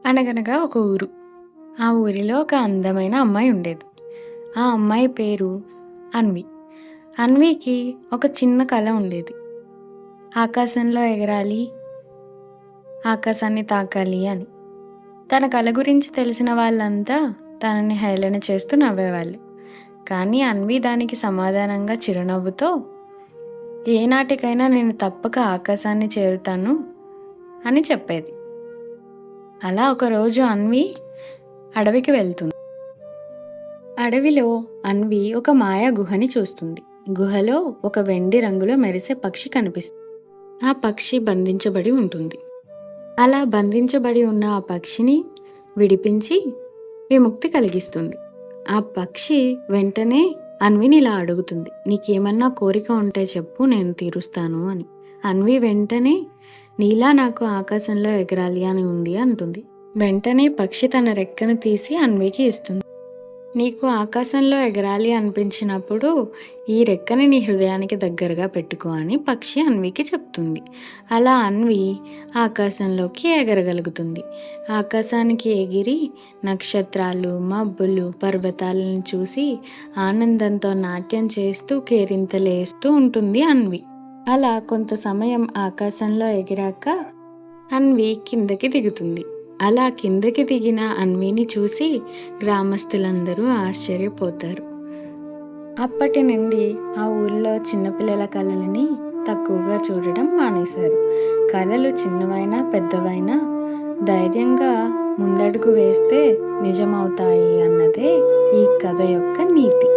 అనగనగా ఒక ఊరు. ఆ ఊరిలో ఒక అందమైన అమ్మాయి ఉండేది. ఆ అమ్మాయి పేరు అన్వి. అన్వికి ఒక చిన్న కల ఉండేది. ఆకాశంలో ఎగరాలి, ఆకాశాన్ని తాకాలి అని. తన కల గురించి తెలిసిన వాళ్ళంతా తనని హేళన చేస్తూ నవ్వేవాళ్ళు. కానీ అన్వి దానికి సమాధానంగా చిరునవ్వుతో, ఏనాటికైనా నేను తప్పక ఆకాశాన్ని చేరుతాను అని చెప్పేది. అలా ఒకరోజు అన్వి అడవికి వెళ్తుంది. అడవిలో అన్వి ఒక మాయా గుహని చూస్తుంది. గుహలో ఒక వెండి రంగులో మెరిసే పక్షి కనిపిస్తుంది. ఆ పక్షి బంధించబడి ఉంటుంది. అలా బంధించబడి ఉన్న ఆ పక్షిని విడిపించి విముక్తి కలిగిస్తుంది. ఆ పక్షి వెంటనే అన్విని ఇలా అడుగుతుంది, నీకేమన్నా కోరిక ఉంటే చెప్పు, నేను తీరుస్తాను అని. అన్వి వెంటనే, నీలా నాకు ఆకాశంలో ఎగరాలి అని ఉంది అంటుంది. వెంటనే పక్షి తన రెక్కను తీసి అన్వికి ఇస్తుంది. నీకు ఆకాశంలో ఎగరాలి అనిపించినప్పుడు ఈ రెక్కని నీ హృదయానికి దగ్గరగా పెట్టుకో అని పక్షి అన్వికి చెప్తుంది. అలా అన్వి ఆకాశంలోకి ఎగరగలుగుతుంది. ఆకాశానికి ఎగిరి నక్షత్రాలు, మబ్బులు, పర్వతాలను చూసి ఆనందంతో నాట్యం చేస్తూ కేరింతలేస్తూ ఉంటుంది అన్వి. అలా కొంత సమయం ఆకాశంలో ఎగిరాక అన్వి కిందకి దిగుతుంది. అలా కిందకి దిగిన అన్విని చూసి గ్రామస్తులందరూ ఆశ్చర్యపోతారు. అప్పటి నుండి ఆ ఊరిలో చిన్నపిల్లల కళలని తక్కువగా చూడడం మానేశారు. కళలు చిన్నవైనా పెద్దవైనా ధైర్యంగా ముందడుగు వేస్తే నిజమవుతాయి అన్నదే ఈ కథ యొక్క నీతి.